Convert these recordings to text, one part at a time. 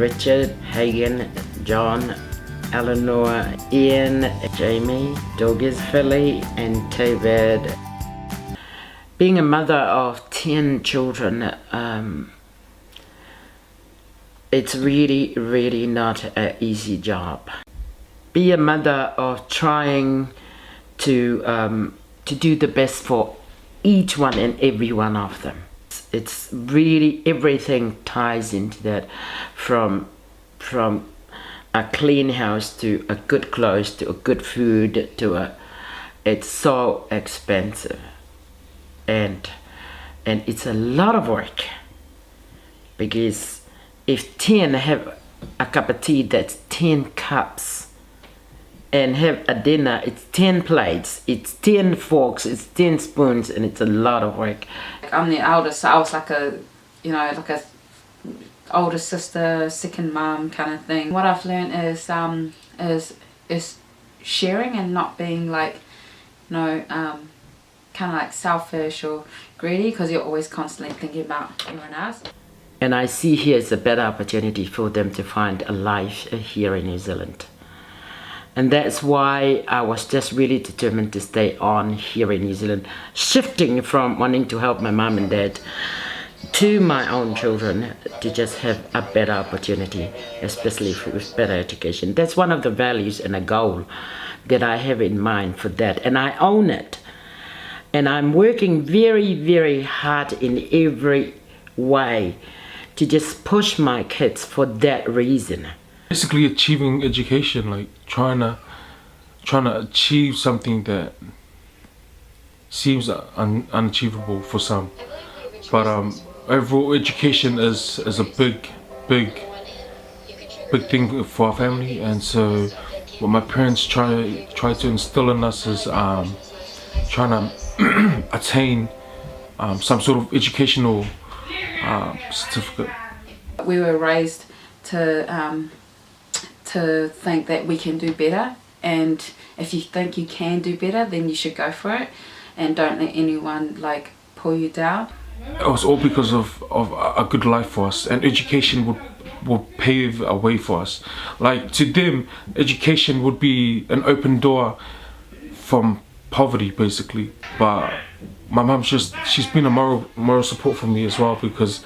Richard, Hagen, John, Eleanor, Ian, Jamie, Douglas, Philly, and David. Being a mother of 10 children, it's really not an easy job. Be a mother of trying to do the best for each one and every one of them. It's really, everything ties into that, from a clean house to a good clothes to a good food to it's so expensive, and it's a lot of work, because if 10 have a cup of tea, that's 10 cups, and have a dinner, it's 10 plates, it's 10 forks, it's 10 spoons, and it's a lot of work. I'm the eldest, so I was like a older sister, second mum kind of thing. What I've learned is sharing and not being like, kind of like selfish or greedy, because you're always constantly thinking about everyone else. And I see here is a better opportunity for them to find a life here in New Zealand. And that's why I was just really determined to stay on here in New Zealand, shifting from wanting to help my mom and dad to my own children, to just have a better opportunity, especially with better education. That's one of the values and a goal that I have in mind for that, and I own it. And I'm working very hard in every way to just push my kids for that reason. Basically achieving education, like trying to achieve something that seems unachievable for some, but overall education is a big thing for our family. And so what my parents try to instill in us is trying to attain some sort of educational certificate. We were raised to think that we can do better, and if you think you can do better, then you should go for it, and don't let anyone like pull you down. It was all because of a good life for us, and education would pave a way for us. Like, to them, education would be an open door from poverty, basically. But my mom, she's been a moral support for me as well, because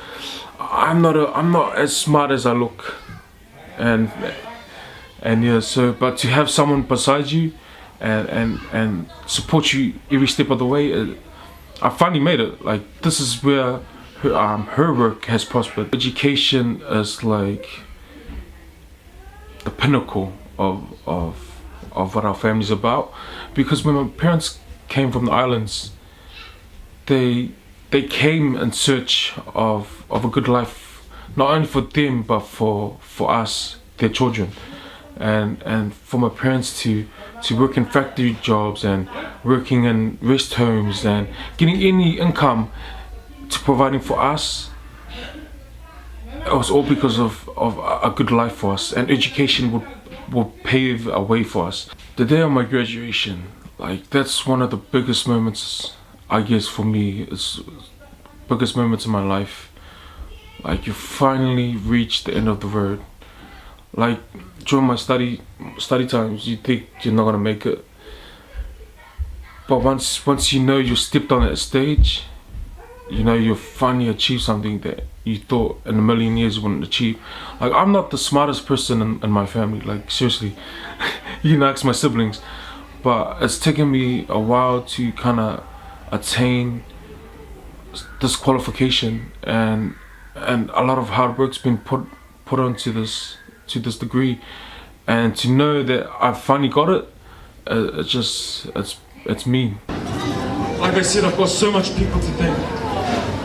I'm not as smart as I look, and yeah, so but to have someone beside you and support you every step of the way, I finally made it. Like, this is where her work has prospered. Education is like the pinnacle of what our family's about, because when my parents came from the islands, they came in search of a good life, not only for them but for us, their children. And for my parents to work in factory jobs and working in rest homes and getting any income to providing for us, it was all because of a good life for us, and education would pave a way for us. The day of my graduation, like, that's one of the biggest moments, I guess, for me. It's biggest moments in my life. Like, you finally reach the end of the road. Like, during my study times, you think you're not gonna make it, but once you know you stepped on that stage, you know you finally achieved something that you thought in a million years you wouldn't achieve. Like, I'm not the smartest person in my family, like, seriously. You can ask my siblings, but it's taken me a while to kind of attain this qualification, and a lot of hard work's been put onto this degree, and to know that I finally got it, it's me. Like I said, I've got so much people to thank,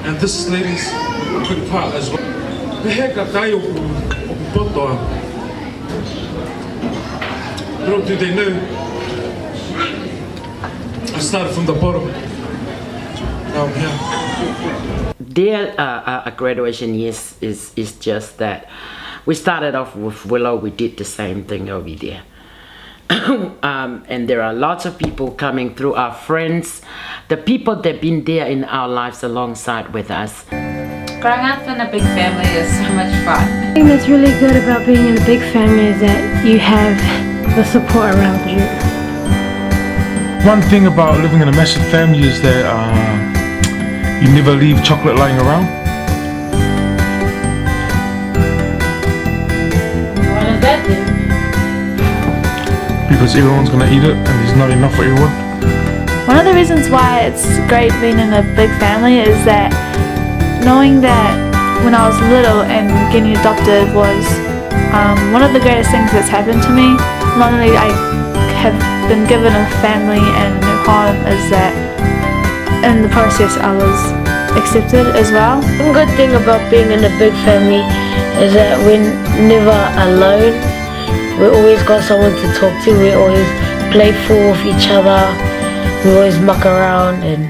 and this lady's a big part as well. The heck I die of Poto. Little do they know, I started from the bottom. Now I'm here. Their graduation years is just that. We started off with Willow, we did the same thing over there. And there are lots of people coming through, our friends, the people that have been there in our lives alongside with us. Growing up in a big family is so much fun. The thing that's really good about being in a big family is that you have the support around you. One thing about living in a massive family is that you never leave chocolate lying around. What does that do? Because everyone's gonna eat it and there's not enough for everyone. One of the reasons why it's great being in a big family is that knowing that when I was little and getting adopted was one of the greatest things that's happened to me. Not only I have been given a family and a home, is that in the process I was accepted as well. One good thing about being in a big family is that we're never alone. We always got someone to talk to. We always play fool with each other. We always muck around and